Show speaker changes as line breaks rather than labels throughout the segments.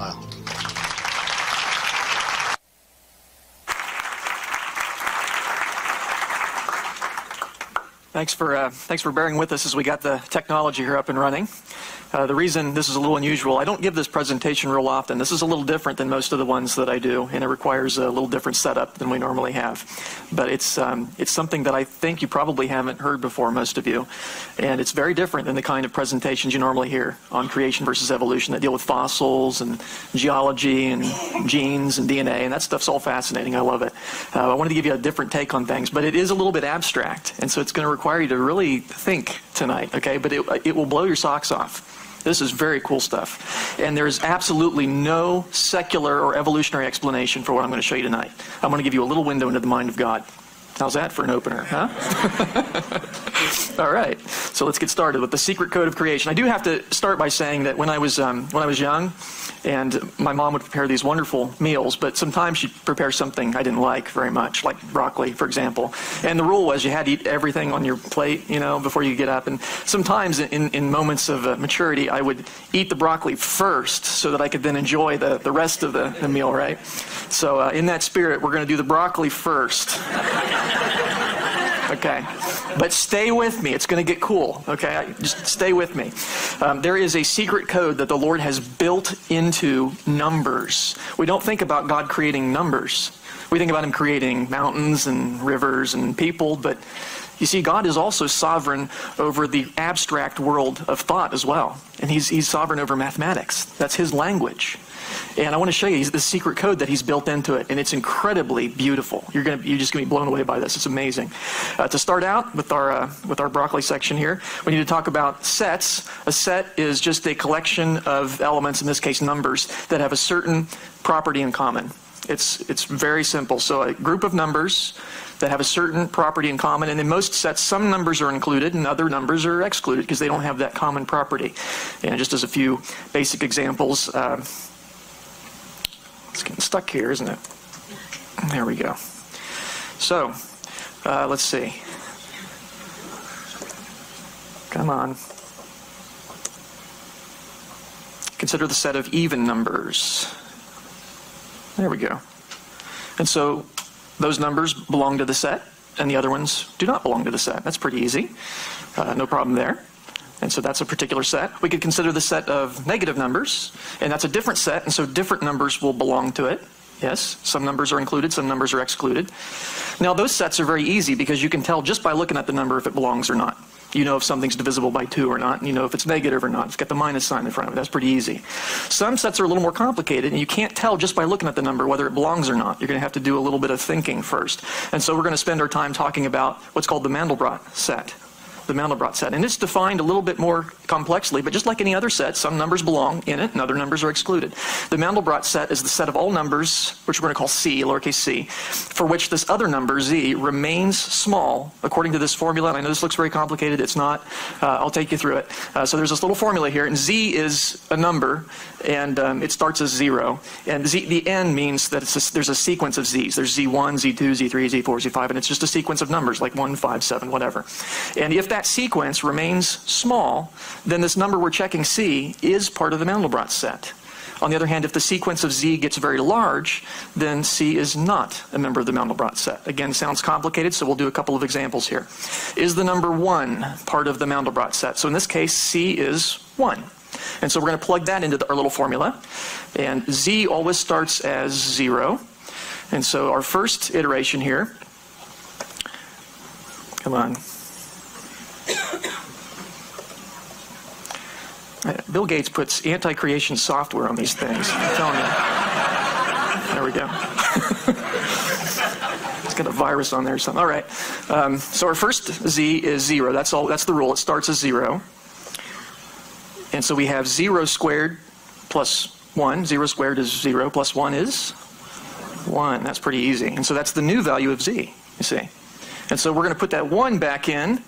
Lisle.
Thanks for bearing with us as we got the technology here up and running. The reason this is a little unusual, I don't give this presentation real often. This is a little different than most of the ones that I do, and it requires a little different setup than we normally have. But it's something that I think you probably haven't heard before, most of you. And it's very different than the kind of presentations you normally hear on creation versus evolution that deal with fossils and geology and genes and DNA, and that stuff's all fascinating. I love it. I wanted to give you a different take on things, but it is a little bit abstract, and so it's going to require you to really think tonight, okay? But it will blow your socks off. This is very cool stuff. And there's absolutely no secular or evolutionary explanation for what I'm going to show you tonight. I'm going to give you a little window into the mind of God. How's that for an opener, huh? All right, so let's get started with the secret code of creation. I do have to start by saying that when I was young, and my mom would prepare these wonderful meals, but sometimes she'd prepare something I didn't like very much, like broccoli, for example. And the rule was you had to eat everything on your plate, you know, before you get up. And sometimes in moments of maturity, I would eat the broccoli first so that I could then enjoy the rest of the meal, right? So in that spirit, we're going to do the broccoli first. Okay, but stay with me. It's going to get cool, okay? Just stay with me. There is a secret code that the Lord has built into numbers. We don't think about God creating numbers. We think about Him creating mountains and rivers and people, but you see, God is also sovereign over the abstract world of thought as well. And He's sovereign over mathematics. That's His language. And I want to show you the secret code that He's built into it, and it's incredibly beautiful. You're just going to be blown away by this. It's amazing. To start out with our broccoli section here, we need to talk about sets. A set is just a collection of elements, in this case numbers, that have a certain property in common. It's very simple. So a group of numbers that have a certain property in common, and in most sets, some numbers are included and other numbers are excluded because they don't have that common property. And just as a few basic examples, it's getting stuck here, isn't it? There we go. So, let's see. Come on. Consider the set of even numbers. There we go. And so, those numbers belong to the set, and the other ones do not belong to the set. That's pretty easy. No problem there. And so that's a particular set. We could consider the set of negative numbers, and that's a different set, and so different numbers will belong to it. Yes, some numbers are included, some numbers are excluded. Now those sets are very easy because you can tell just by looking at the number if it belongs or not. You know if something's divisible by 2 or not, and you know if it's negative or not. It's got the minus sign in front of it. That's pretty easy. Some sets are a little more complicated, and you can't tell just by looking at the number whether it belongs or not. You're going to have to do a little bit of thinking first. And so we're going to spend our time talking about what's called the Mandelbrot set. The Mandelbrot set. And it's defined a little bit more complexly, but just like any other set, some numbers belong in it and other numbers are excluded. The Mandelbrot set is the set of all numbers, which we're going to call C, lowercase c, for which this other number, Z, remains small according to this formula. And I know this looks very complicated. It's not. I'll take you through it. So there's this little formula here, and Z is a number, and it starts as 0. And the N means that there's a sequence of Z's. There's Z1, Z2, Z3, Z4, Z5, and it's just a sequence of numbers, like 1, 5, 7, whatever. And if that sequence remains small, then this number we're checking, C, is part of the Mandelbrot set. On the other hand, if the sequence of Z gets very large, then C is not a member of the Mandelbrot set. Again, sounds complicated, so we'll do a couple of examples here. Is the number 1 part of the Mandelbrot set? So in this case, C is 1. And so we're going to plug that into our little formula. And Z always starts as 0. And so our first iteration here, come on. Bill Gates puts anti-creation software on these things. I'm telling you. There we go. It's got a virus on there or something. All right. So our first Z is 0. That's all. That's the rule. It starts as 0. And so we have 0 squared plus 1. 0 squared is 0 plus 1 is 1. That's pretty easy. And so that's the new value of Z, you see. And so we're going to put that 1 back in.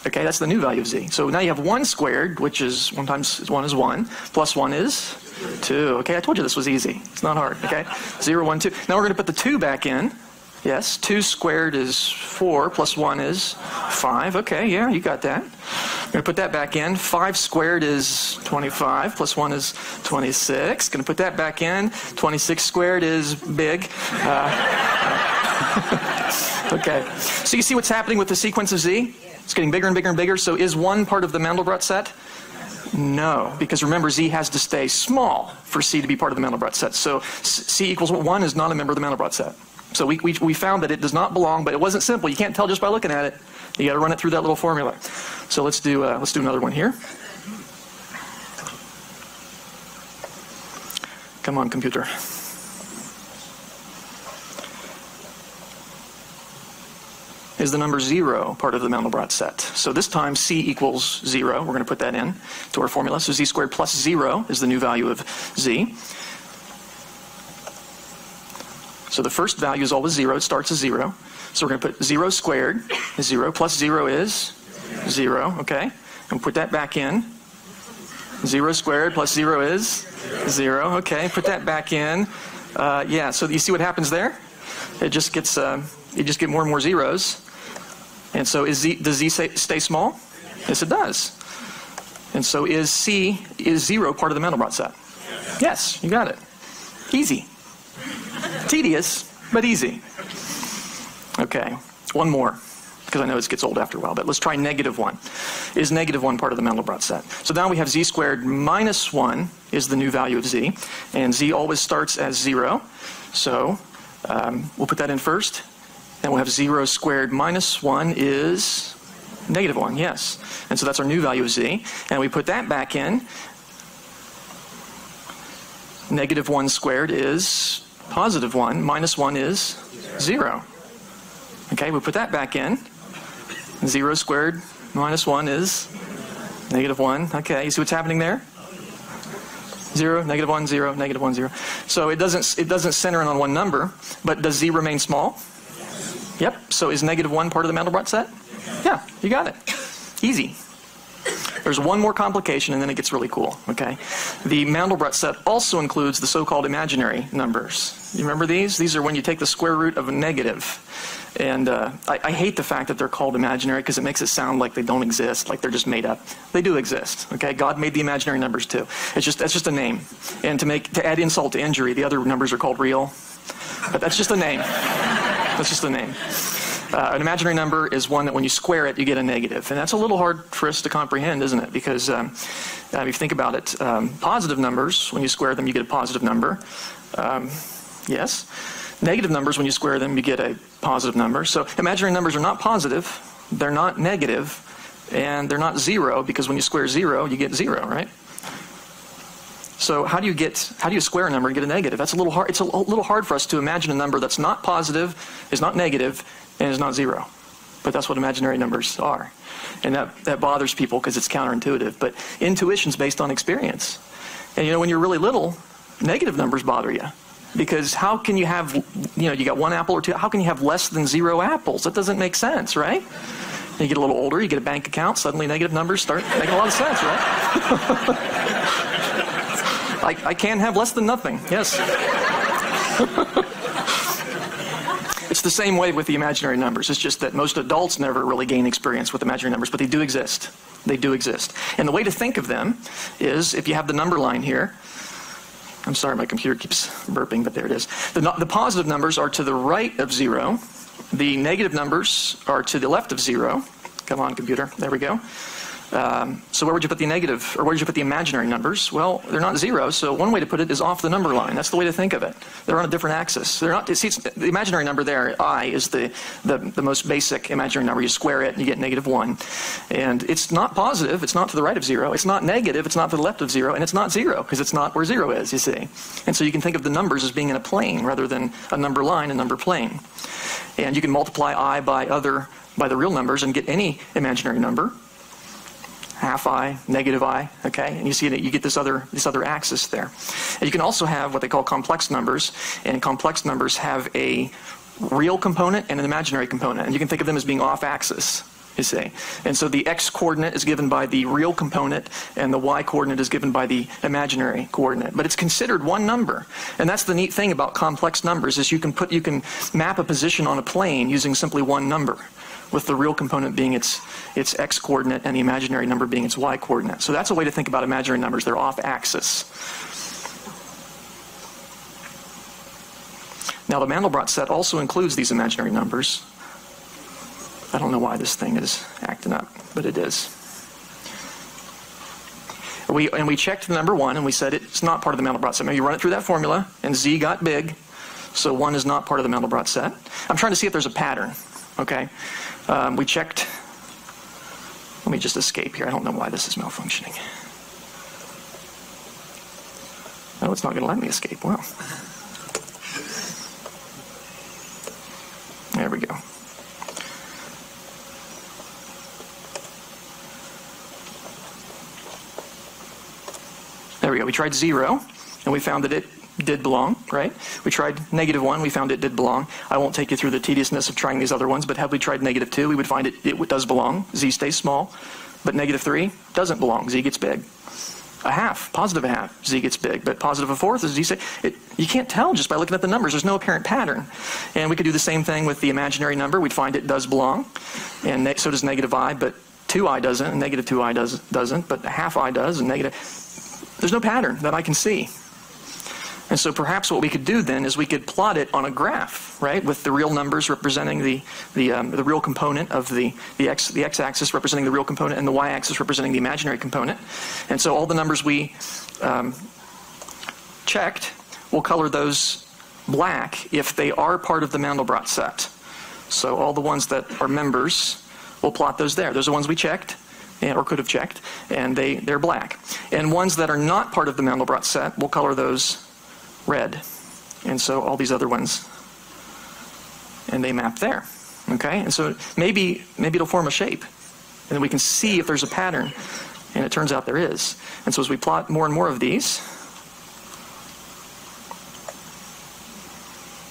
Okay, that's the new value of Z. So now you have 1 squared, which is 1 times 1 is 1, plus 1 is 2. Okay, I told you this was easy. It's not hard, okay? 0, 1, 2. Now we're going to put the 2 back in. Yes. 2 squared is 4, plus 1 is 5. Okay, yeah, you got that. I'm going to put that back in. 5 squared is 25, plus 1 is 26. Going to put that back in. 26 squared is big. Okay. So you see what's happening with the sequence of Z? It's getting bigger and bigger and bigger. So is 1 part of the Mandelbrot set? No, because remember, Z has to stay small for C to be part of the Mandelbrot set. So C equals 1 is not a member of the Mandelbrot set. So we found that it does not belong, but it wasn't simple. You can't tell just by looking at it. You got to run it through that little formula. So let's do another one here. Come on, computer. Is the number 0 part of the Mandelbrot set? So this time C equals 0. We're going to put that in to our formula. So Z squared plus 0 is the new value of Z. So the first value is always 0. It starts as 0. So we're going to put 0 squared is 0 plus 0 is 0. Okay. And put that back in. 0 squared plus 0 is 0. Okay. Put that back in. Yeah. So you see what happens there? It just gets you just get more and more zeros. And so does Z stay small? Yes, it does. And so is 0 part of the Mandelbrot set? Yes, you got it. Easy. Tedious, but easy. Okay, one more, because I know this gets old after a while, but let's try -1. Is -1 part of the Mandelbrot set? So now we have Z squared minus 1 is the new value of Z, and Z always starts as 0. So we'll put that in first. And we'll have 0 squared minus 1 is -1, yes. And so that's our new value of Z. And we put that back in. -1 squared is +1. Minus 1 is 0. Okay, we put that back in. 0 squared minus 1 is -1. Okay, you see what's happening there? 0, -1, 0, -1, 0. So it doesn't center in on one number, but does Z remain small? Yep. So is -1 part of the Mandelbrot set? Yeah, you got it. Easy. There's one more complication, and then it gets really cool. Okay. The Mandelbrot set also includes the so-called imaginary numbers. You remember these? These are when you take the square root of a negative. And I hate the fact that they're called imaginary because it makes it sound like they don't exist, like they're just made up. They do exist. Okay. God made the imaginary numbers too. That's just a name. And to add insult to injury, the other numbers are called real. But that's just a name. That's just a name. An imaginary number is one that when you square it, you get a negative. And that's a little hard for us to comprehend, isn't it? Because if you think about it, positive numbers, when you square them, you get a positive number. Yes. Negative numbers, when you square them, you get a positive number. So imaginary numbers are not positive, they're not negative, and they're not 0, because when you square 0, you get 0, right? So how do you square a number and get a negative? That's a little hard. It's a little hard for us to imagine a number that's not positive, is not negative, and is not 0. But that's what imaginary numbers are. And that bothers people because it's counterintuitive. But intuition's based on experience. And when you're really little, negative numbers bother you. Because how can you have, you got 1 apple or 2, how can you have less than 0 apples? That doesn't make sense, right? And you get a little older, you get a bank account, suddenly negative numbers start making a lot of sense, right? I can have less than nothing, yes. It's the same way with the imaginary numbers. It's just that most adults never really gain experience with imaginary numbers, but they do exist. They do exist. And the way to think of them is, if you have the number line here, I'm sorry, my computer keeps burping, but there it is. The positive numbers are to the right of 0. The negative numbers are to the left of 0. Come on, computer. There we go. So where would you put the negative, or where would you put the imaginary numbers? Well, they're not 0, so one way to put it is off the number line. That's the way to think of it. They're on a different axis. They're not. See, the imaginary number there, I, is the most basic imaginary number. You square it and you get -1. And it's not positive, it's not to the right of 0. It's not negative, it's not to the left of 0. And it's not 0, because it's not where 0 is, you see. And so you can think of the numbers as being in a plane rather than a number line, a number plane. And you can multiply I by the real numbers and get any imaginary number. Half I, negative I, okay? And you see that you get this other axis there. And you can also have what they call complex numbers, and complex numbers have a real component and an imaginary component, and you can think of them as being off axis. you see. And so the x-coordinate is given by the real component, and the y-coordinate is given by the imaginary coordinate. But it's considered one number. And that's the neat thing about complex numbers, is you can map a position on a plane using simply one number, with the real component being its x-coordinate and the imaginary number being its y-coordinate. So that's a way to think about imaginary numbers. They're off-axis. Now, the Mandelbrot set also includes these imaginary numbers. I don't know why this thing is acting up, but it is. We checked the number 1, and we said it's not part of the Mandelbrot set. Maybe you run it through that formula, and z got big, so 1 is not part of the Mandelbrot set. I'm trying to see if there's a pattern, okay? We checked. Let me just escape here. I don't know why this is malfunctioning. Oh, it's not going to let me escape. Wow. There we go. There we go. We tried 0, and we found that it did belong, right? We tried -1, we found it did belong. I won't take you through the tediousness of trying these other ones, but had we tried -2, we would find it does belong. Z stays small, but -3 doesn't belong. Z gets big. A half, positive a half, Z gets big, but positive a fourth, as Z say, you can't tell just by looking at the numbers. There's no apparent pattern. And we could do the same thing with the imaginary number. We'd find it does belong, and so does -I, but 2i doesn't, and -2i doesn't, but a half I does, and there's no pattern that I can see. And so perhaps what we could do then is we could plot it on a graph, right, with the real numbers representing the real component of the x-axis representing the real component and the y-axis representing the imaginary component. And so all the numbers we checked, we'll color those black if they are part of the Mandelbrot set. So all the ones that are members, we'll plot those there. Those are the ones we checked, or could have checked, and they're black. And ones that are not part of the Mandelbrot set, we'll color those red. And so all these other ones, and they map there. Okay? And so maybe it'll form a shape, and then we can see if there's a pattern, and it turns out there is. And so as we plot more and more of these,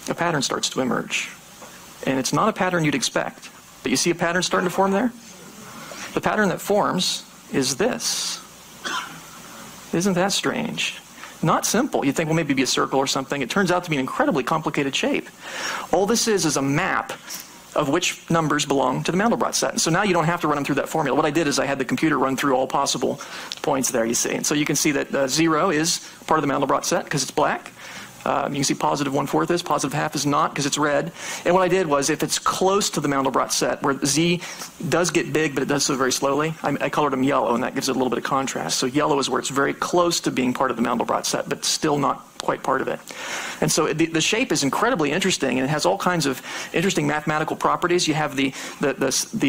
a pattern starts to emerge. And it's not a pattern you'd expect, but you see a pattern starting to form there? The pattern that forms is this. Isn't that strange? Not simple. You'd think, well, maybe it'd be a circle or something. It turns out to be an incredibly complicated shape. All this is a map of which numbers belong to the Mandelbrot set. And so now you don't have to run them through that formula. What I did is I had the computer run through all possible points there, you see. And so you can see that 0 is part of the Mandelbrot set because it's black. You can see positive 1/4 is, positive half is not because it's red. And what I did was, if it's close to the Mandelbrot set, where Z does get big, but it does so very slowly, I colored them yellow, and that gives it a little bit of contrast. So yellow is where it's very close to being part of the Mandelbrot set, but still not quite part of it. And so the shape is incredibly interesting, and it has all kinds of interesting mathematical properties. You have the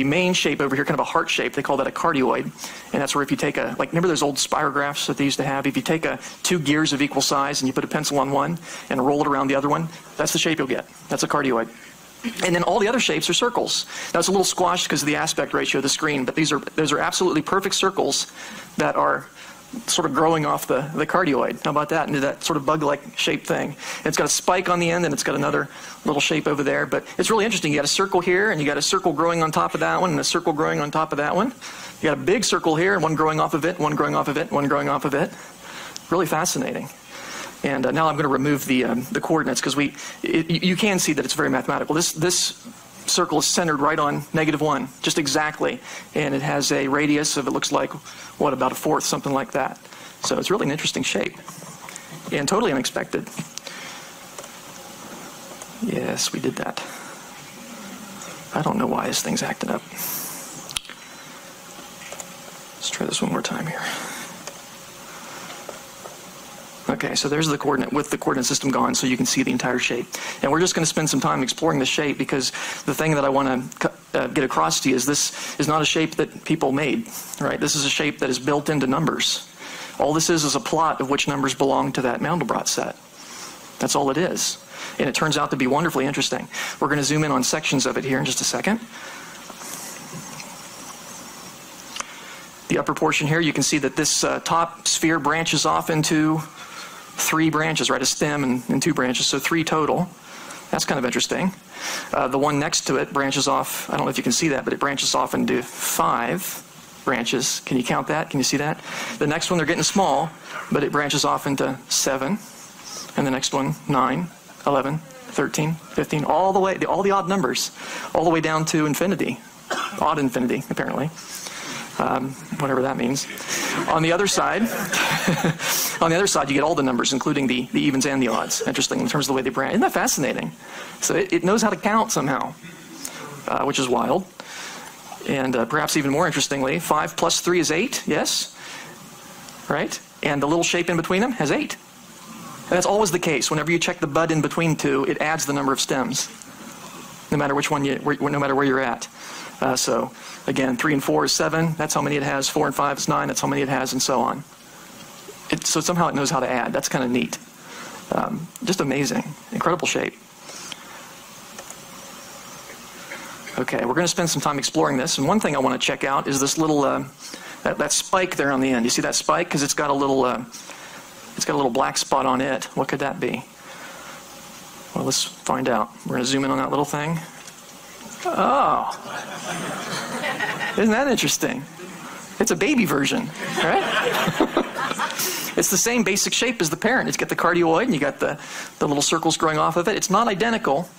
main shape over here, kind of a heart shape. They call that a cardioid. And that's where if you take remember those old spirographs that they used to have? If you take 2 gears of equal size and you put a pencil on one and roll it around the other one, that's the shape you'll get. That's a cardioid. And then all the other shapes are circles. Now it's a little squashed because of the aspect ratio of the screen, but those are absolutely perfect circles that are sort of growing off the cardioid. How about that? Into that sort of bug-like shaped thing. And it's got a spike on the end, and it's got another little shape over there. But it's really interesting. You got a circle here, and you got a circle growing on top of that one, and a circle growing on top of that one. You got a big circle here, and one growing off of it, one growing off of it, one growing off of it. Really fascinating. And now I'm going to remove the coordinates because you can see that it's very mathematical. This circle is centered right on -1, just exactly, and it has a radius of, it looks like, what, about 1/4, something like that. So it's really an interesting shape and totally unexpected. Yes, we did that. I don't know why this thing's acting up. Let's try this one more time here. Okay, so there's the coordinate with the coordinate system gone, so you can see the entire shape. And we're just going to spend some time exploring the shape, because the thing that I want to get across to you is this is not a shape that people made, right? This is a shape that is built into numbers. All this is a plot of which numbers belong to that Mandelbrot set. That's all it is. And it turns out to be wonderfully interesting. We're going to zoom in on sections of it here in just a second. The upper portion here, you can see that this top sphere branches off into 3 branches, right? A stem and 2 branches, so 3 total. That's kind of interesting. The one next to it branches off. I don't know if you can see that, but it branches off into 5 branches. Can you count that? Can you see that? The next one, they're getting small, but it branches off into 7. And the next one, 9, 11, 13, 15, all the odd numbers, all the way down to infinity. Odd infinity, apparently. Whatever that means. On the other side, you get all the numbers, including the evens and the odds. Interesting in terms of the way they branch. Isn't that fascinating? So it knows how to count somehow, which is wild. And perhaps even more interestingly, 5 plus 3 is 8, yes? Right? And the little shape in between them has 8. And that's always the case. Whenever you check the bud in between 2, it adds the number of stems, no matter which one no matter where you're at. So again, 3 and 4 is 7. That's how many it has. 4 and 5 is 9. That's how many it has, and so on. So somehow it knows how to add. That's kind of neat. Just amazing. Incredible shape. Okay, we're going to spend some time exploring this. And one thing I want to check out is this little that spike there on the end. You see that spike? Because it's got a little black spot on it. What could that be? Well, let's find out. We're going to zoom in on that little thing. Oh, isn't that interesting? It's a baby version, right? It's the same basic shape as the parent. It's got the cardioid, and you got the little circles growing off of it. It's not identical.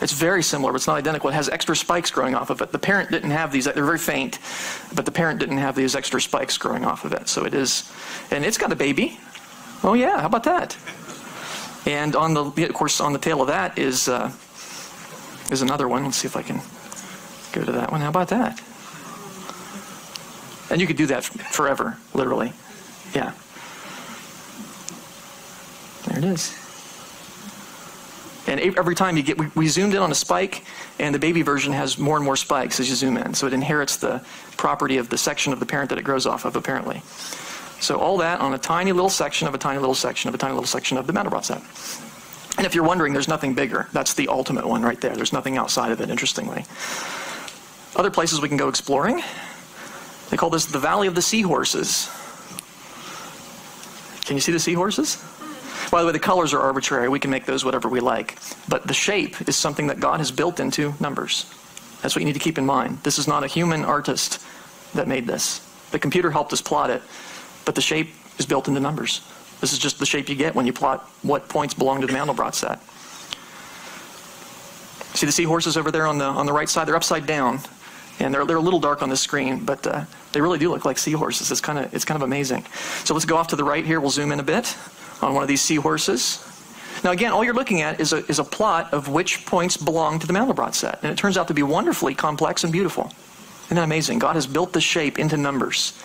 It's very similar, but it's not identical. It has extra spikes growing off of it. The parent didn't have these. They're very faint, but the parent didn't have these extra spikes growing off of it. So it is, and it's got a baby. Oh yeah, how about that? And of course, on the tail of that is another one. Let's see if I can go to that one. How about that? And you could do that forever, literally. Yeah. There it is. And every time you get, we zoomed in on a spike, and the baby version has more and more spikes as you zoom in. So it inherits the property of the section of the parent that it grows off of, apparently. So all that on a tiny little section of a tiny little section of a tiny little section of the Mandelbrot set. And if you're wondering, there's nothing bigger. That's the ultimate one right there. There's nothing outside of it, interestingly. Other places we can go exploring. They call this the Valley of the Seahorses. Can you see the seahorses? By the way, the colors are arbitrary. We can make those whatever we like. But the shape is something that God has built into numbers. That's what you need to keep in mind. This is not a human artist that made this. The computer helped us plot it, but the shape is built into numbers. This is just the shape you get when you plot what points belong to the Mandelbrot set. See the seahorses over there on the right side? They're upside down, and they're a little dark on the screen, but they really do look like seahorses. It's kind of amazing. So let's go off to the right here. We'll zoom in a bit on one of these seahorses. Now again, all you're looking at is a plot of which points belong to the Mandelbrot set, and it turns out to be wonderfully complex and beautiful. Isn't that amazing? God has built the shape into numbers,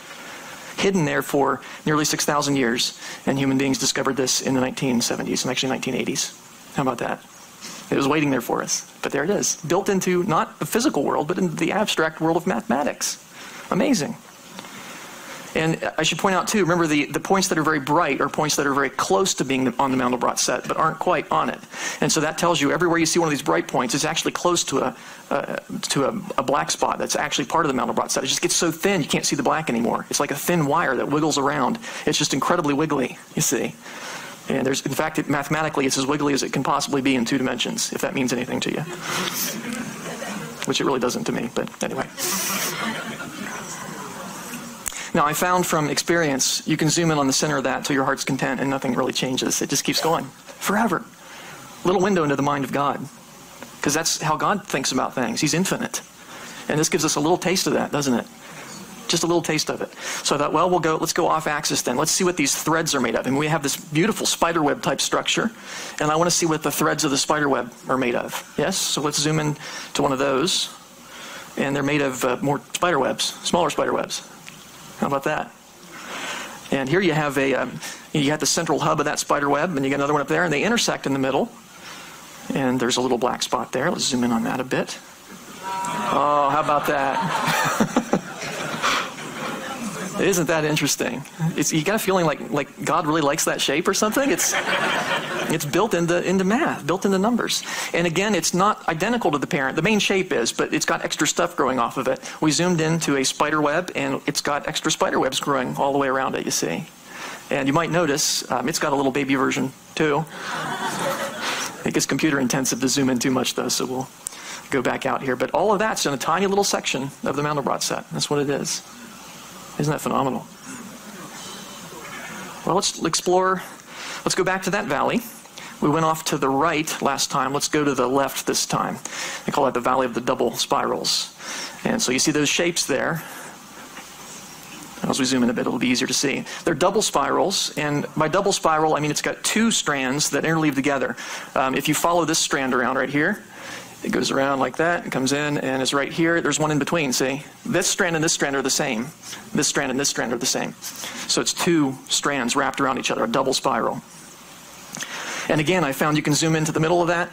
hidden there for nearly 6,000 years, and human beings discovered this in the 1970s and actually 1980s. How about that? It was waiting there for us, but there it is, built into not the physical world, but into the abstract world of mathematics. Amazing. And I should point out too, remember the points that are very bright are points that are very close to being on the Mandelbrot set, but aren't quite on it. And so that tells you everywhere you see one of these bright points, it's actually close to a black spot that's actually part of the Mandelbrot set. It just gets so thin you can't see the black anymore. It's like a thin wire that wiggles around. It's just incredibly wiggly, you see. And in fact, mathematically, it's as wiggly as it can possibly be in 2 dimensions, if that means anything to you. Which it really doesn't to me, but anyway. Now, I found from experience, you can zoom in on the center of that till your heart's content and nothing really changes. It just keeps going forever. Little window into the mind of God. Because that's how God thinks about things. He's infinite. And this gives us a little taste of that, doesn't it? Just a little taste of it. So I thought, well, let's go off axis then. Let's see what these threads are made of. And we have this beautiful spiderweb type structure. And I want to see what the threads of the spiderweb are made of. Yes? So let's zoom in to one of those. And they're made of more spiderwebs, smaller spiderwebs. How about that? And here you have you got the central hub of that spider web, and you got another one up there, and they intersect in the middle. And there's a little black spot there. Let's zoom in on that a bit. Oh, how about that? Isn't that interesting? You got a feeling like God really likes that shape or something? It's built into math, built into numbers. And again, it's not identical to the parent. The main shape is, but it's got extra stuff growing off of it. We zoomed into a spider web, and it's got extra spider webs growing all the way around it, you see. And you might notice it's got a little baby version too. It gets computer intensive to zoom in too much though, so we'll go back out here. But all of that's in a tiny little section of the Mandelbrot set. That's what it is. Isn't that phenomenal? Well, let's explore. Let's go back to that valley. We went off to the right last time. Let's go to the left this time. They call that the Valley of the Double Spirals. And so you see those shapes there. As we zoom in a bit, it'll be easier to see. They're double spirals, and by double spiral, I mean it's got two strands that interleave together. If you follow this strand around right here, it goes around like that, and comes in, and is right here. There's one in between, see? This strand and this strand are the same. This strand and this strand are the same. So it's two strands wrapped around each other, a double spiral. And again, I found you can zoom into the middle of that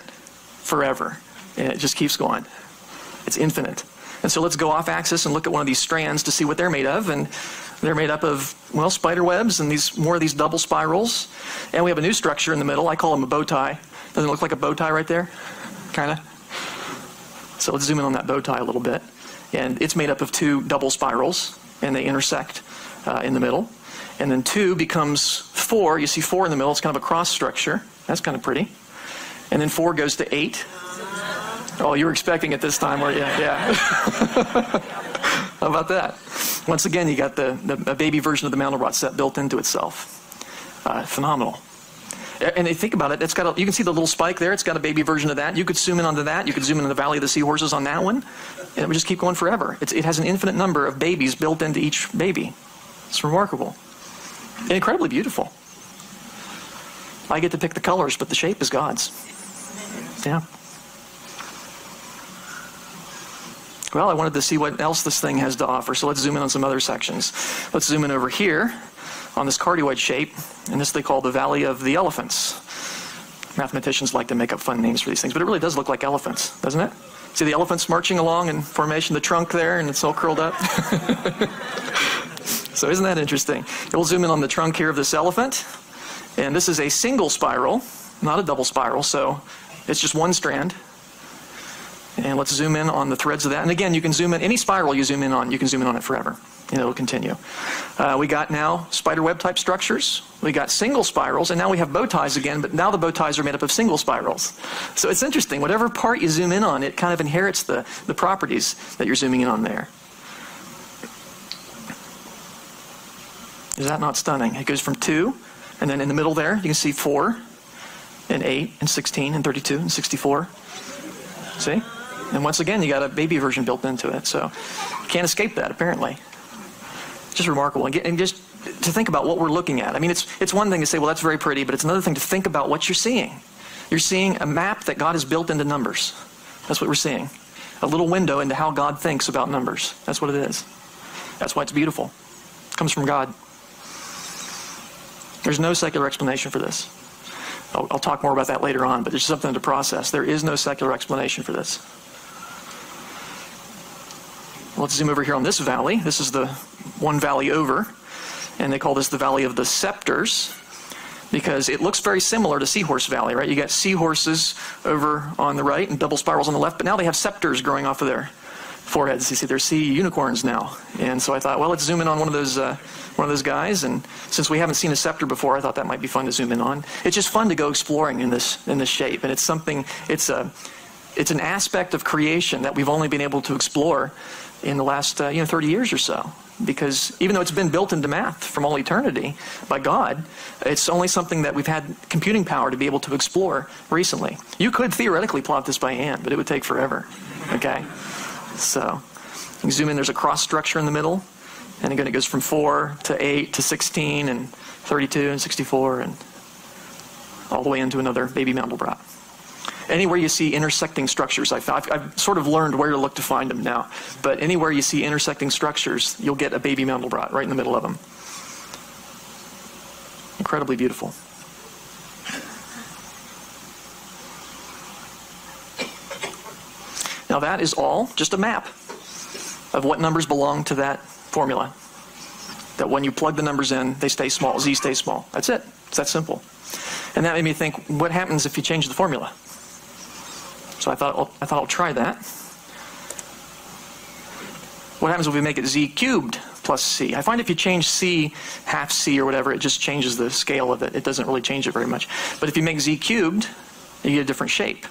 forever. And it just keeps going. It's infinite. And so let's go off axis and look at one of these strands to see what they're made of. And they're made up of, well, spider webs and more of these double spirals. And we have a new structure in the middle. I call them a bow tie. Doesn't it look like a bow tie right there? Kind of. So let's zoom in on that bow tie a little bit. And it's made up of two double spirals, and they intersect in the middle. And then 2 becomes 4. You see 4 in the middle. It's kind of a cross structure. That's kind of pretty. And then 4 goes to 8. Oh, you were expecting it this time, weren't you? Yeah. How about that? Once again, you got the baby version of the Mandelbrot set built into itself. Phenomenal. And think about it. It's got you can see the little spike there. It's got a baby version of that. You could zoom in onto that. You could zoom in on the Valley of the Seahorses on that one. And it would just keep going forever. It has an infinite number of babies built into each baby. It's remarkable. And incredibly beautiful. I get to pick the colors, but the shape is God's. Yeah. Well, I wanted to see what else this thing has to offer, so let's zoom in on some other sections. Let's zoom in over here on this cardioid shape, and this they call the Valley of the Elephants. Mathematicians like to make up fun names for these things, but it really does look like elephants, doesn't it? See the elephants marching along in formation, the trunk there, and it's all curled up? So isn't that interesting? We'll zoom in on the trunk here of this elephant, and this is a single spiral, not a double spiral, so it's just one strand. And let's zoom in on the threads of that. And again, you can zoom in, any spiral you zoom in on, you can zoom in on it forever. And it'll continue. We got now spider web type structures. We got single spirals, and now we have bow ties again, but now the bow ties are made up of single spirals. So it's interesting. Whatever part you zoom in on, it kind of inherits the properties that you're zooming in on there. Is that not stunning? It goes from 2, and then in the middle there, you can see 4, and 8, and 16, and 32, and 64. See? And once again, you got a baby version built into it, so you can't escape that, apparently. Just remarkable. And just to think about what we're looking at. I mean, it's one thing to say, well, that's very pretty, but it's another thing to think about what you're seeing. You're seeing a map that God has built into numbers. That's what we're seeing. A little window into how God thinks about numbers. That's what it is. That's why it's beautiful. It comes from God. There's no secular explanation for this. I'll talk more about that later on, but there's something to process. There is no secular explanation for this. Let's zoom over here on this valley. This is the one valley over, and they call this the Valley of the Scepters because it looks very similar to Seahorse Valley, right? You got seahorses over on the right and double spirals on the left, but now they have scepters growing off of their foreheads. You see, they're sea unicorns now. And so I thought, well, let's zoom in on one of those guys. And since we haven't seen a scepter before, I thought that might be fun to zoom in on. It's just fun to go exploring in this shape, and it's an aspect of creation that we've only been able to explore in the last 30 years or so. Because even though it's been built into math from all eternity by God, it's only something that we've had computing power to be able to explore recently. You could theoretically plot this by hand, but it would take forever. Okay? So you can zoom in. There's a cross structure in the middle. And again, it goes from 4 to 8 to 16 and 32 and 64 and all the way into another baby Mandelbrot. Anywhere you see intersecting structures, I've sort of learned where to look to find them now. But anywhere you see intersecting structures, you'll get a baby Mandelbrot right in the middle of them. Incredibly beautiful. Now that is all just a map of what numbers belong to that formula. That when you plug the numbers in, they stay small. Z stays small. That's it. It's that simple. And that made me think, what happens if you change the formula? So I thought I'll try that. What happens if we make it Z cubed plus C? I find if you change C, half C or whatever, it just changes the scale of it. It doesn't really change it very much. But if you make Z cubed, you get a different shape.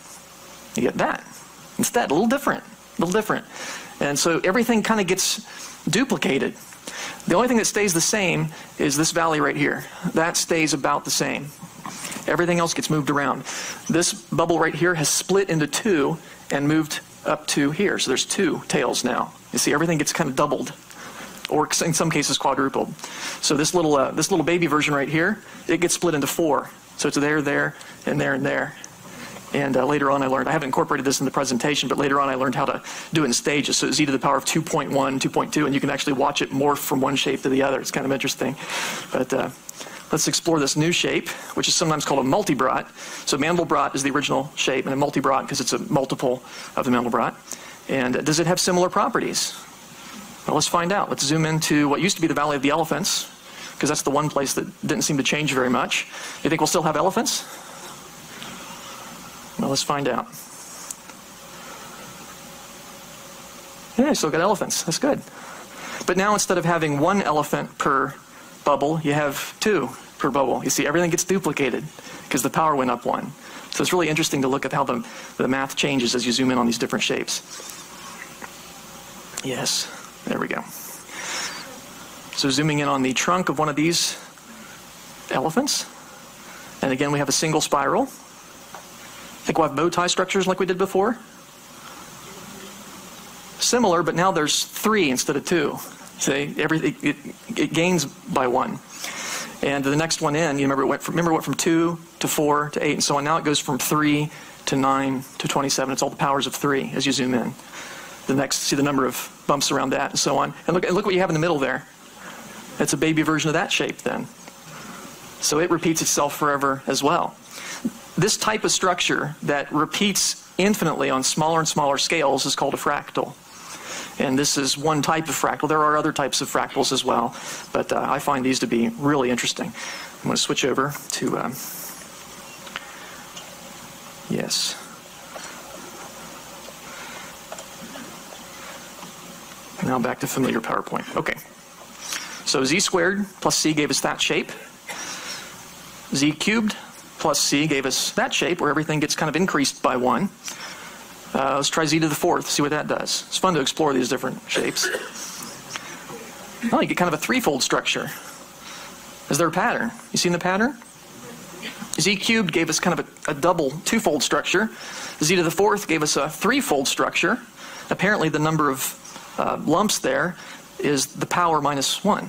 You get that. Instead, a little different. And so everything kind of gets duplicated. The only thing that stays the same is this valley right here. That stays about the same. Everything else gets moved around. This bubble right here has split into two and moved up to here. So there's two tails now. You see, everything gets kind of doubled, or in some cases quadrupled. So this little baby version right here, it gets split into four. So it's there, there, and there, and there. And later on I learned, I haven't incorporated this in the presentation, but later on I learned how to do it in stages. So z to the power of 2.1, 2.2, and you can actually watch it morph from one shape to the other. It's kind of interesting. But let's explore this new shape, which is sometimes called a multibrot. So Mandelbrot is the original shape, and a multibrot because it's a multiple of the Mandelbrot. And does it have similar properties? Well, let's find out. Let's zoom into what used to be the Valley of the Elephants, because that's the one place that didn't seem to change very much. You think we'll still have elephants? Well, let's find out. Yeah, you still got elephants. That's good. But now instead of having one elephant per bubble, you have two per bubble. You see, everything gets duplicated because the power went up one. So it's really interesting to look at how the math changes as you zoom in on these different shapes. Yes, there we go. So zooming in on the trunk of one of these elephants. And again, we have a single spiral. I think we'll have bow tie structures like we did before. Similar, but now there's three instead of two. See, it gains by one. And the next one in, you remember it went from 2 to 4 to 8 and so on. Now it goes from 3 to 9 to 27. It's all the powers of 3 as you zoom in. The next, see the number of bumps around that and so on. And look what you have in the middle there. It's a baby version of that shape then. So it repeats itself forever as well. This type of structure that repeats infinitely on smaller and smaller scales is called a fractal. And this is one type of fractal. There are other types of fractals as well, but I find these to be really interesting. I'm going to switch over to, yes. Now back to familiar PowerPoint. Okay. So z squared plus c gave us that shape. Z cubed plus c gave us that shape where everything gets kind of increased by 1. Let's try z to the 4th, see what that does. It's fun to explore these different shapes. Oh, you get kind of a threefold structure. Is there a pattern? You seen the pattern? Z cubed gave us kind of a double, twofold structure. Z to the 4th gave us a threefold structure. Apparently the number of lumps there is the power minus 1.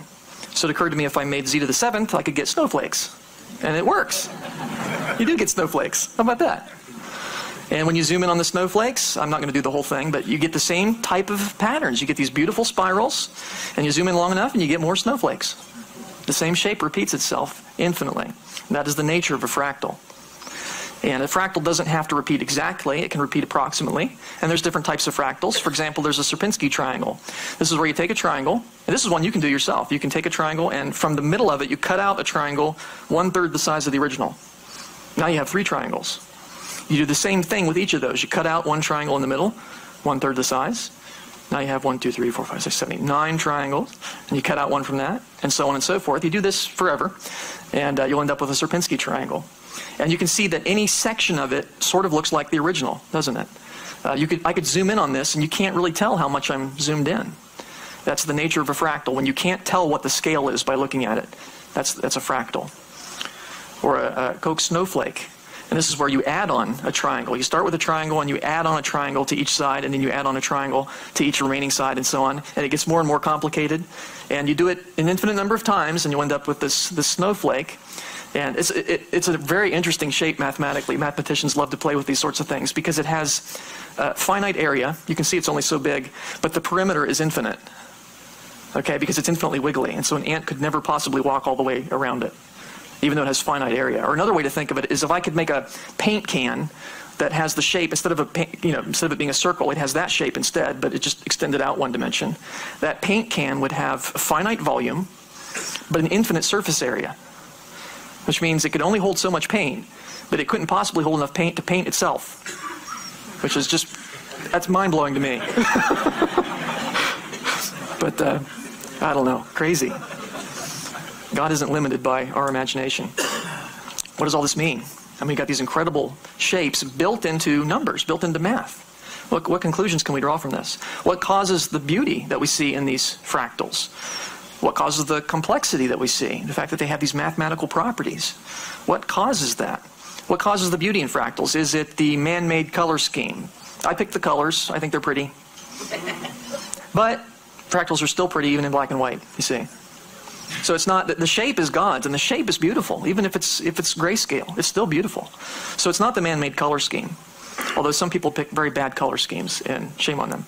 So it occurred to me if I made z to the 7th, I could get snowflakes. And it works. You do get snowflakes. How about that? And when you zoom in on the snowflakes, I'm not going to do the whole thing, but you get the same type of patterns. You get these beautiful spirals, and you zoom in long enough and you get more snowflakes. The same shape repeats itself infinitely. And that is the nature of a fractal. And a fractal doesn't have to repeat exactly, it can repeat approximately. And there's different types of fractals. For example, there's a Sierpinski triangle. This is where you take a triangle, and this is one you can do yourself. You can take a triangle, and from the middle of it, you cut out a triangle 1/3 the size of the original. Now you have 3 triangles. You do the same thing with each of those. You cut out one triangle in the middle, 1/3 the size. Now you have 1, 2, 3, 4, 5, 6, 7, 8, 9 triangles, and you cut out one from that, and so on and so forth. You do this forever, and you'll end up with a Sierpinski triangle. And you can see that any section of it sort of looks like the original, doesn't it? I could zoom in on this, and you can't really tell how much I'm zoomed in. That's the nature of a fractal. When you can't tell what the scale is by looking at it, that's a fractal. Or a Koch snowflake. And this is where you add on a triangle. You start with a triangle, and you add on a triangle to each side, and then you add on a triangle to each remaining side, and so on. And it gets more and more complicated. And you do it an infinite number of times, and you end up with this snowflake. And it's a very interesting shape mathematically. Mathematicians love to play with these sorts of things because it has finite area. You can see it's only so big, but the perimeter is infinite. Okay, because it's infinitely wiggly, and so an ant could never possibly walk all the way around it, even though it has finite area. Or another way to think of it is if I could make a paint can that has the shape, instead of it being a circle, it has that shape instead, but it just extended out one dimension. That paint can would have a finite volume, but an infinite surface area, which means it could only hold so much paint, but it couldn't possibly hold enough paint to paint itself, which is just, that's mind-blowing to me. But, I don't know, crazy. God isn't limited by our imagination. What does all this mean? I mean, we got these incredible shapes built into numbers, built into math. What conclusions can we draw from this? What causes the beauty that we see in these fractals? What causes the complexity that we see? The fact that they have these mathematical properties. What causes that? What causes the beauty in fractals? Is it the man-made color scheme? I picked the colors. I think they're pretty. But fractals are still pretty even in black and white, you see. So it's not that the shape is God's, and the shape is beautiful. Even if it's grayscale, it's still beautiful. So it's not the man-made color scheme. Although some people pick very bad color schemes, and shame on them.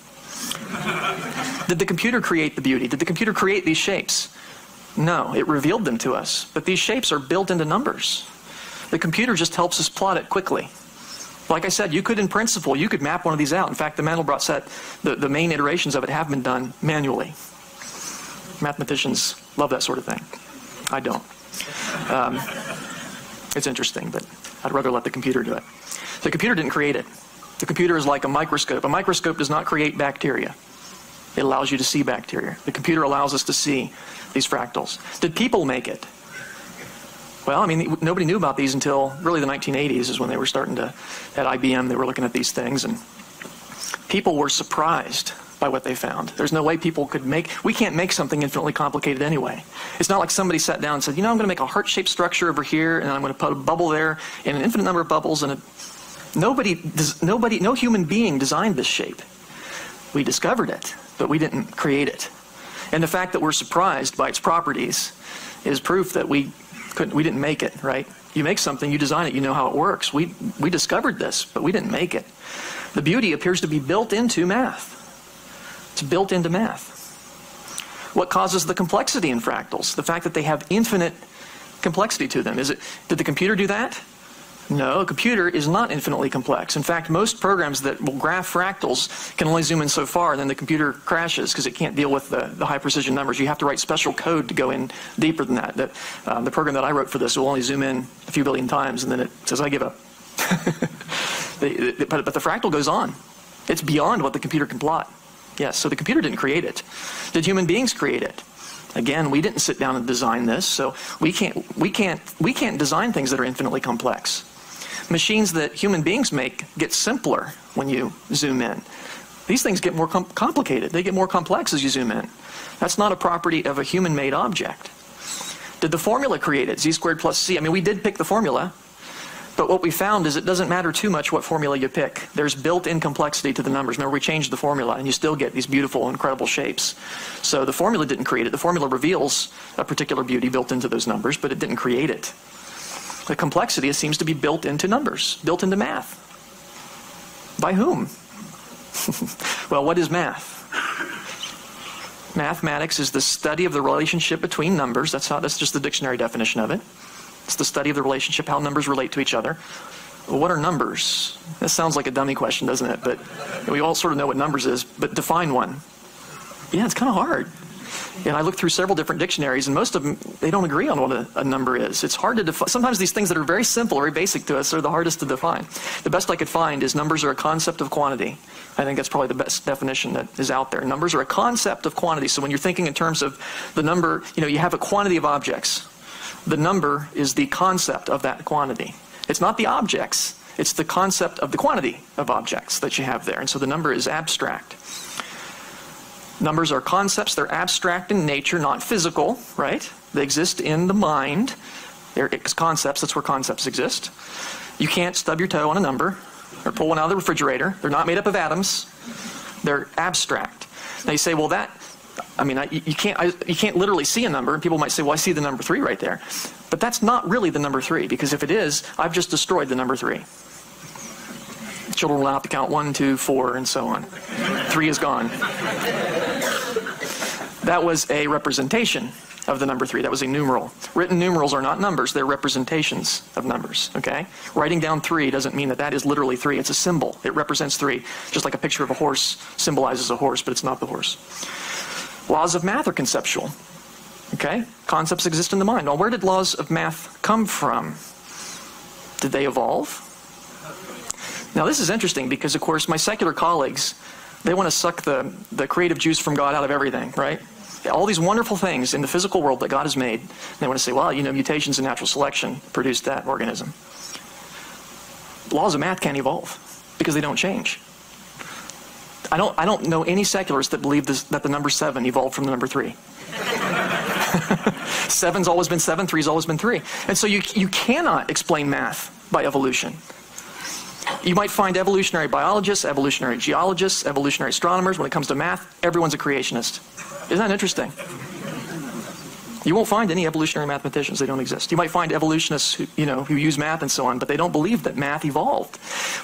Did the computer create the beauty? Did the computer create these shapes? No, it revealed them to us. But these shapes are built into numbers. The computer just helps us plot it quickly. Like I said, you could, in principle, you could map one of these out. In fact, the Mandelbrot set, the main iterations of it have been done manually. Mathematicians love that sort of thing. I don't. It's interesting, but I'd rather let the computer do it. The computer didn't create it. The computer is like a microscope. A microscope does not create bacteria. It allows you to see bacteria. The computer allows us to see these fractals. Did people make it? Well, I mean, nobody knew about these until really the 1980s is when they were starting to, at IBM, they were looking at these things, and people were surprised by what they found. There's no way people could we can't make something infinitely complicated anyway. It's not like somebody sat down and said, you know, I'm going to make a heart-shaped structure over here, and I'm going to put a bubble there, and an infinite number of bubbles, and no human being designed this shape. We discovered it, but we didn't create it. And the fact that we're surprised by its properties is proof that we didn't make it, right? You make something, you design it, you know how it works. We discovered this, but we didn't make it. The beauty appears to be built into math. It's built into math. What causes the complexity in fractals? The fact that they have infinite complexity to them. Did the computer do that? No, a computer is not infinitely complex. In fact, most programs that will graph fractals can only zoom in so far, and then the computer crashes because it can't deal with the high precision numbers. You have to write special code to go in deeper than that. The program that I wrote for this will only zoom in a few billion times, and then it says, I give up. But the fractal goes on. It's beyond what the computer can plot. Yes, so the computer didn't create it. Did human beings create it? Again, we didn't sit down and design this, so we can't design things that are infinitely complex. Machines that human beings make get simpler when you zoom in. These things get more complicated. They get more complex as you zoom in. That's not a property of a human-made object. Did the formula create it? Z squared plus C. I mean, we did pick the formula, but what we found is it doesn't matter too much what formula you pick. There's built-in complexity to the numbers. Remember, we changed the formula, and you still get these beautiful, incredible shapes. So the formula didn't create it. The formula reveals a particular beauty built into those numbers, but it didn't create it. The complexity seems to be built into numbers, built into math. By whom? Well, what is math? Mathematics is the study of the relationship between numbers. That's just the dictionary definition of it. It's the study of the relationship, how numbers relate to each other. Well, what are numbers? That sounds like a dummy question, doesn't it? But we all sort of know what numbers is, but define one. Yeah, it's kind of hard. And I looked through several different dictionaries, and most of them, they don't agree on what a number is. It's hard to define. Sometimes these things that are very simple, very basic to us, are the hardest to define. The best I could find is numbers are a concept of quantity. I think that's probably the best definition that is out there. Numbers are a concept of quantity. So when you're thinking in terms of the number, you have a quantity of objects. The number is the concept of that quantity. It's not the objects. It's the concept of the quantity of objects that you have there. And so the number is abstract. Numbers are concepts. They're abstract in nature, not physical, right? They exist in the mind. They're concepts. That's where concepts exist. You can't stub your toe on a number or pull one out of the refrigerator. They're not made up of atoms. They're abstract. Now you say, well, you can't literally see a number, and people might say, well, I see the number 3 right there. But that's not really the number 3, because if it is, I've just destroyed the number 3. Children will have to count 1, 2, 4, and so on. 3 is gone. That was a representation of the number 3. That was a numeral. Written numerals are not numbers. They're representations of numbers, okay? Writing down 3 doesn't mean that that is literally 3. It's a symbol. It represents 3. Just like a picture of a horse symbolizes a horse, but it's not the horse. Laws of math are conceptual, okay? Concepts exist in the mind. Well, where did laws of math come from? Did they evolve? Now, this is interesting because, of course, my secular colleagues, they want to suck the creative juice from God out of everything, right? All these wonderful things in the physical world that God has made, they want to say, well, mutations and natural selection produced that organism. Laws of math can't evolve because they don't change. I don't know any secularists that believe that the number 7 evolved from the number 3. 7's always been 7, 3's always been 3. And so you cannot explain math by evolution. You might find evolutionary biologists, evolutionary geologists, evolutionary astronomers. When it comes to math, everyone's a creationist. Isn't that interesting? You won't find any evolutionary mathematicians. They don't exist. You might find evolutionists who use math and so on, but they don't believe that math evolved.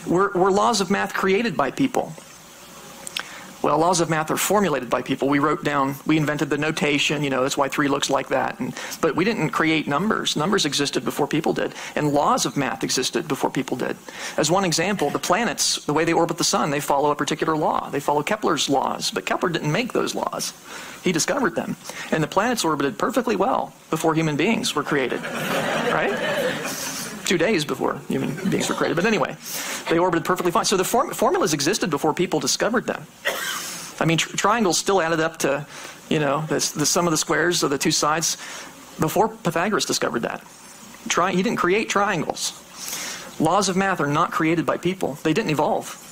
Were laws of math created by people? Well, laws of math are formulated by people. We invented the notation, that's why 3 looks like that. But we didn't create numbers. Numbers existed before people did. And laws of math existed before people did. As one example, the planets, the way they orbit the sun, they follow a particular law. They follow Kepler's laws. But Kepler didn't make those laws. He discovered them. And the planets orbited perfectly well before human beings were created. Right? 2 days before human beings were created. But anyway, they orbited perfectly fine. So the formulas existed before people discovered them. I mean, triangles still added up to, the sum of the squares of the 2 sides before Pythagoras discovered that. He didn't create triangles. Laws of math are not created by people. They didn't evolve.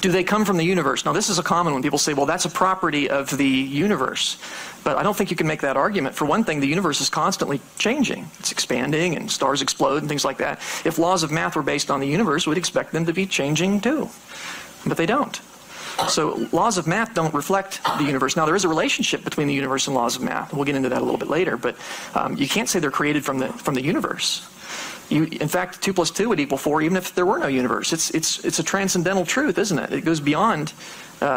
Do they come from the universe? Now, this is a common one. People say, well, that's a property of the universe. But I don't think you can make that argument. For one thing, the universe is constantly changing. It's expanding and stars explode and things like that. If laws of math were based on the universe, we'd expect them to be changing too. But they don't. So laws of math don't reflect the universe. Now, there is a relationship between the universe and laws of math. We'll get into that a little bit later. But you can't say they're created from the universe. In fact, 2 plus 2 would equal 4 even if there were no universe. It's a transcendental truth, isn't it? It goes beyond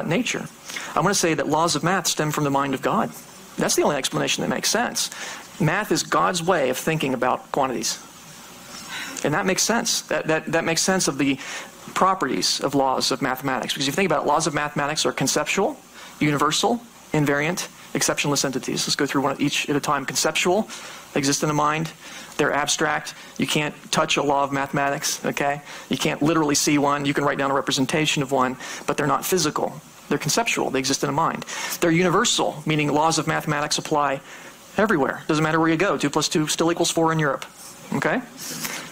nature. I want to say that laws of math stem from the mind of God. That's the only explanation that makes sense. Math is God's way of thinking about quantities. And that makes sense. That makes sense of the properties of laws of mathematics. Because if you think about it, laws of mathematics are conceptual, universal, invariant, exceptionless entities. Let's go through one each at a time. Conceptual, they exist in the mind. They're abstract. You can't touch a law of mathematics, okay? You can't literally see one. You can write down a representation of one, but they're not physical. They're conceptual. They exist in a mind. They're universal, meaning laws of mathematics apply everywhere. Doesn't matter where you go. 2 plus 2 still equals 4 in Europe, okay?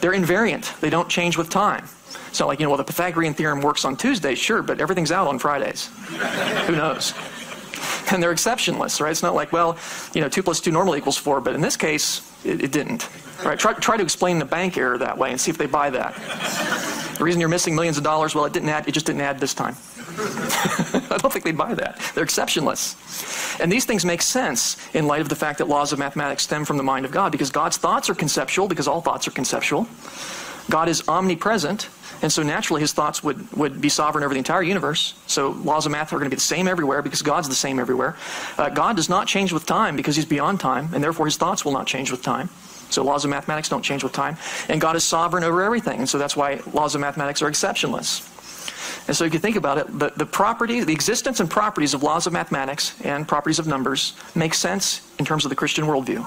They're invariant. They don't change with time. It's not like, well, the Pythagorean theorem works on Tuesdays, sure, but everything's out on Fridays. Who knows? And they're exceptionless, right? It's not like, well, 2 plus 2 normally equals 4, but in this case, it didn't. Right? Try to explain the bank error that way and see if they buy that. The reason you're missing millions of dollars, well, it just didn't add this time. I don't think they'd buy that. They're exceptionless. And these things make sense in light of the fact that laws of mathematics stem from the mind of God, because God's thoughts are conceptual, because all thoughts are conceptual. God is omnipresent, and so naturally his thoughts would be sovereign over the entire universe. So laws of math are going to be the same everywhere because God's the same everywhere. God does not change with time because he's beyond time, and therefore his thoughts will not change with time. So laws of mathematics don't change with time. And God is sovereign over everything, and so that's why laws of mathematics are exceptionless. And so if you think about it, the existence and properties of laws of mathematics and properties of numbers make sense in terms of the Christian worldview.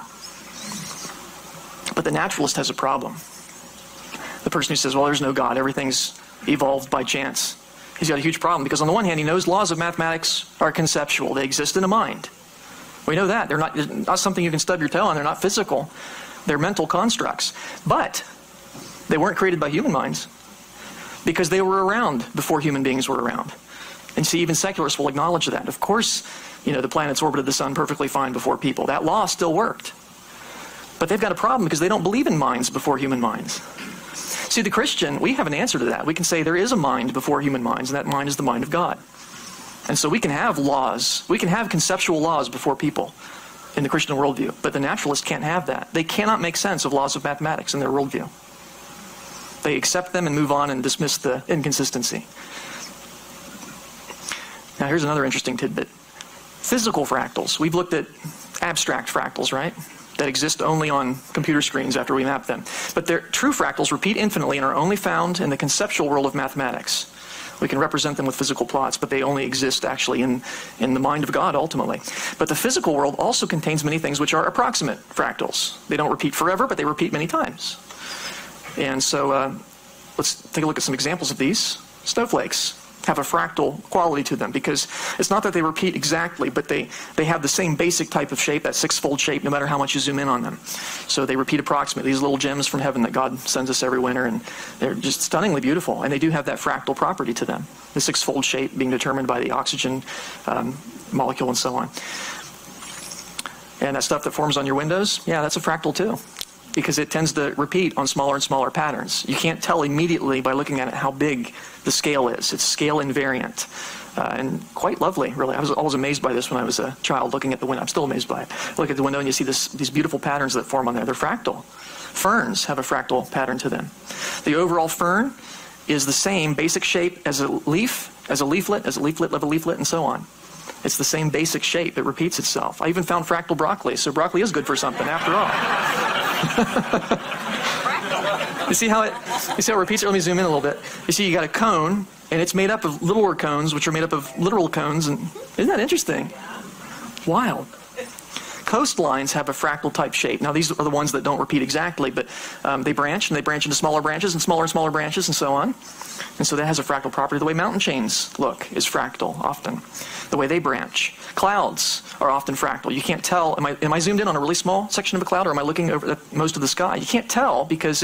But the naturalist has a problem. The person who says, well, there's no God, everything's evolved by chance. He's got a huge problem because on the one hand, he knows laws of mathematics are conceptual. They exist in a mind. We know that. They're not something you can stub your toe on. They're not physical. They're mental constructs. But they weren't created by human minds because they were around before human beings were around. And see, even secularists will acknowledge that. Of course, the planets orbited the sun perfectly fine before people. That law still worked. But they've got a problem because they don't believe in minds before human minds. See, the Christian, we have an answer to that. We can say there is a mind before human minds, and that mind is the mind of God. And so we can have laws, we can have conceptual laws before people in the Christian worldview, but the naturalist can't have that. They cannot make sense of laws of mathematics in their worldview. They accept them and move on and dismiss the inconsistency. Now here's another interesting tidbit. Physical fractals. We've looked at abstract fractals, right? That exist only on computer screens after we map them. But true fractals repeat infinitely and are only found in the conceptual world of mathematics. We can represent them with physical plots, but they only exist actually in the mind of God ultimately. But the physical world also contains many things which are approximate fractals. They don't repeat forever, but they repeat many times. And so let's take a look at some examples of these. Snowflakes. have a fractal quality to them, because it's not that they repeat exactly, but they have the same basic type of shape, that six-fold shape, no matter how much you zoom in on them. So they repeat approximately, these little gems from heaven that God sends us every winter, and they're just stunningly beautiful, and they do have that fractal property to them, the six-fold shape being determined by the oxygen molecule and so on. And that stuff that forms on your windows, yeah, that's a fractal too, because it tends to repeat on smaller and smaller patterns. You can't tell immediately by looking at it how big the scale is. It's scale invariant, and quite lovely, really. I was always amazed by this when I was a child looking at the window. I'm still amazed by it. Look at the window and you see these beautiful patterns that form on there. They're fractal. Ferns have a fractal pattern to them. The overall fern is the same basic shape as a leaf, as a leaflet of a leaflet, and so on. It's the same basic shape. It repeats itself. I even found fractal broccoli, so broccoli is good for something after all. You see how it repeats it? Let me zoom in a little bit. You see you got a cone, and it's made up of littler cones, which are made up of literal cones. And isn't that interesting? Wild. Coastlines have a fractal type shape. Now these are the ones that don't repeat exactly, but they branch, and they branch into smaller branches and smaller branches and so on. And so that has a fractal property. The way mountain chains look is fractal often. The way they branch. Clouds are often fractal. You can't tell, am I zoomed in on a really small section of a cloud, or am I looking over at most of the sky? You can't tell because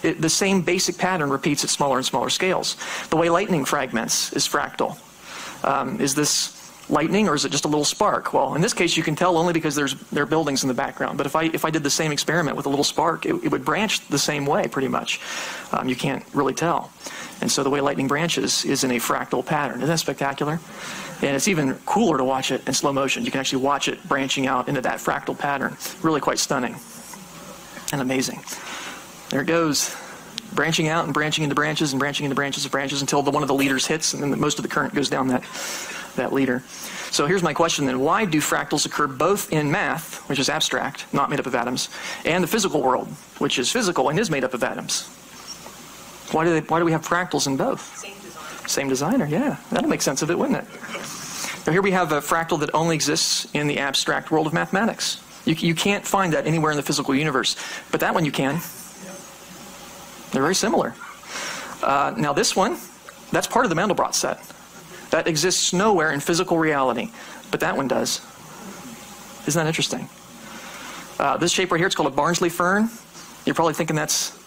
the same basic pattern repeats at smaller and smaller scales. The way lightning fragments is fractal. Is this lightning, or is it just a little spark? Well, in this case you can tell only because there are buildings in the background. But if I did the same experiment with a little spark, it would branch the same way pretty much. You can't really tell. And so the way lightning branches is in a fractal pattern. Isn't that spectacular? And it's even cooler to watch it in slow motion. You can actually watch it branching out into that fractal pattern. Really quite stunning and amazing. There it goes. Branching out and branching into branches and branching into branches of branches until one of the leaders hits, and then most of the current goes down that leader. So here's my question then. Why do fractals occur both in math, which is abstract, not made up of atoms, and the physical world, which is physical and is made up of atoms? Why do we have fractals in both? Same designer, yeah. That'll make sense of it, wouldn't it? Now here we have a fractal that only exists in the abstract world of mathematics. You can't find that anywhere in the physical universe, but that one you can. They're very similar. Now this one, that's part of the Mandelbrot set. That exists nowhere in physical reality, but that one does. Isn't that interesting? This shape right here, it's called a Barnsley fern. You're probably thinking that's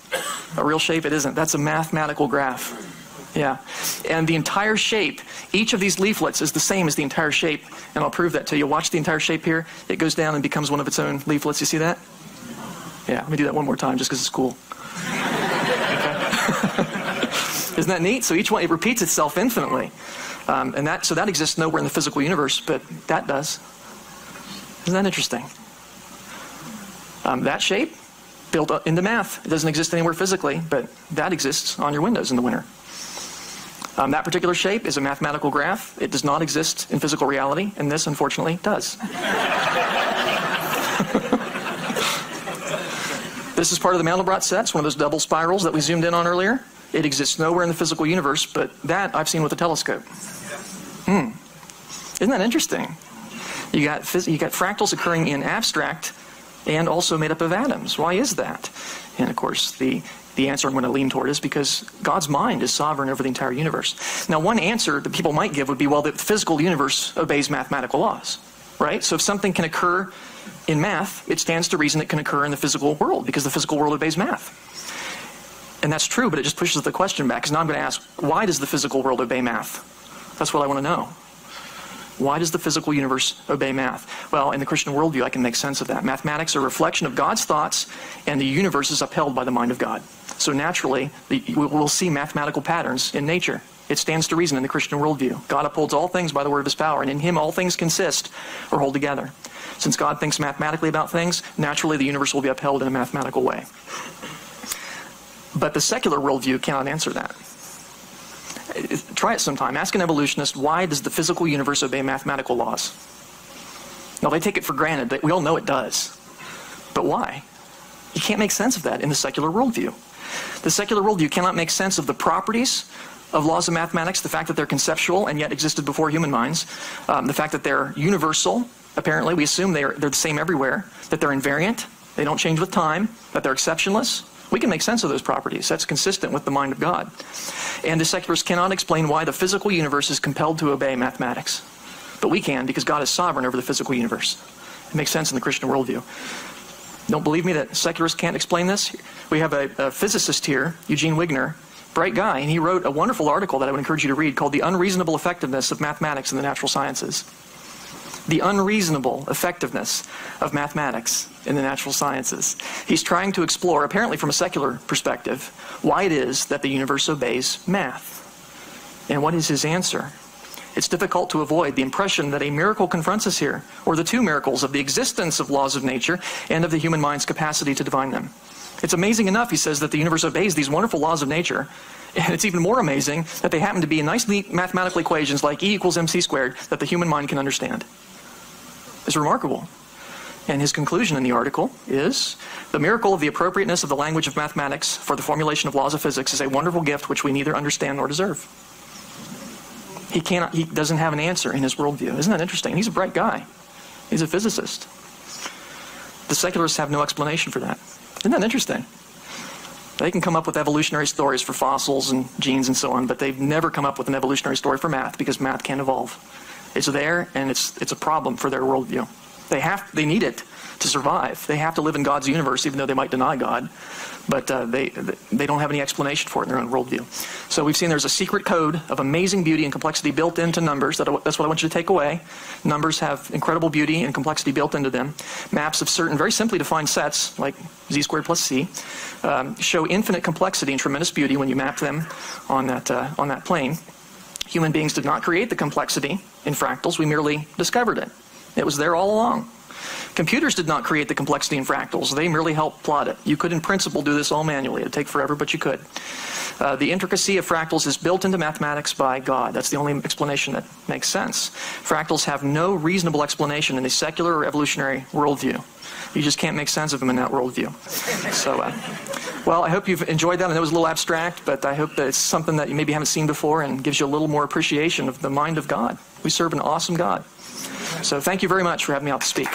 a real shape. It isn't. That's a mathematical graph. Yeah. And the entire shape, each of these leaflets is the same as the entire shape, and I'll prove that to you. Watch the entire shape here. It goes down and becomes one of its own leaflets. You see that? Yeah, let me do that one more time just because it's cool. Isn't that neat? So each one, it repeats itself infinitely. So that exists nowhere in the physical universe, but that does. Isn't that interesting? That shape, built up into math. It doesn't exist anywhere physically, but that exists on your windows in the winter. That particular shape is a mathematical graph. It does not exist in physical reality, and this, unfortunately, does. This is part of the Mandelbrot set. It's one of those double spirals that we zoomed in on earlier. It exists nowhere in the physical universe, but that I've seen with a telescope. Isn't that interesting? You got fractals occurring in abstract and also made up of atoms. Why is that? And of course, the answer I'm going to lean toward is because God's mind is sovereign over the entire universe. Now, one answer that people might give would be, well, the physical universe obeys mathematical laws, right? So if something can occur in math, it stands to reason it can occur in the physical world because the physical world obeys math. And that's true, but it just pushes the question back, because now I'm going to ask, why does the physical world obey math? That's what I want to know. Why does the physical universe obey math? Well, in the Christian worldview, I can make sense of that. Mathematics are a reflection of God's thoughts, and the universe is upheld by the mind of God. So naturally, we'll see mathematical patterns in nature. It stands to reason in the Christian worldview. God upholds all things by the word of his power, and in him all things consist or hold together. Since God thinks mathematically about things, naturally the universe will be upheld in a mathematical way. But the secular worldview cannot answer that. Try it sometime. Ask an evolutionist, why does the physical universe obey mathematical laws? Now, they take it for granted. We all know it does. But why? You can't make sense of that in the secular worldview. The secular worldview cannot make sense of the properties of laws of mathematics, the fact that they're conceptual and yet existed before human minds, the fact that they're universal, apparently, we assume they're the same everywhere, that they're invariant, they don't change with time, that they're exceptionless, We can make sense of those properties. That's consistent with the mind of God. And the secularists cannot explain why the physical universe is compelled to obey mathematics. But we can, because God is sovereign over the physical universe. It makes sense in the Christian worldview. Don't believe me that secularists can't explain this? We have a physicist here, Eugene Wigner, bright guy, and he wrote a wonderful article that I would encourage you to read called The Unreasonable Effectiveness of Mathematics in the Natural Sciences. The unreasonable effectiveness of mathematics in the natural sciences. He's trying to explore, apparently from a secular perspective, why it is that the universe obeys math. And what is his answer? It's difficult to avoid the impression that a miracle confronts us here, or the two miracles of the existence of laws of nature and of the human mind's capacity to divine them. It's amazing enough, he says, that the universe obeys these wonderful laws of nature, and it's even more amazing that they happen to be in nice, neat mathematical equations like E equals mc squared that the human mind can understand. It's remarkable. And his conclusion in the article is, the miracle of the appropriateness of the language of mathematics for the formulation of laws of physics is a wonderful gift which we neither understand nor deserve. He doesn't have an answer in his worldview. Isn't that interesting? He's a bright guy. He's a physicist. The secularists have no explanation for that. Isn't that interesting? They can come up with evolutionary stories for fossils and genes and so on, but they've never come up with an evolutionary story for math because math can't evolve. It's there, and it's a problem for their worldview. They need it to survive. They have to live in God's universe, even though they might deny God. But they don't have any explanation for it in their own worldview. So we've seen there's a secret code of amazing beauty and complexity built into numbers. That's what I want you to take away. Numbers have incredible beauty and complexity built into them. Maps of certain very simply defined sets, like z squared plus c, show infinite complexity and tremendous beauty when you map them on that plane. Human beings did not create the complexity in fractals. We merely discovered it. It was there all along. Computers did not create the complexity in fractals. They merely helped plot it. You could, in principle, do this all manually. It would take forever, but you could. The intricacy of fractals is built into mathematics by God. That's the only explanation that makes sense. Fractals have no reasonable explanation in a secular or evolutionary worldview. You just can't make sense of them in that worldview. So, well, I hope you've enjoyed that. I know it was a little abstract, but I hope that it's something that you maybe haven't seen before and gives you a little more appreciation of the mind of God. We serve an awesome God. So thank you very much for having me out to speak.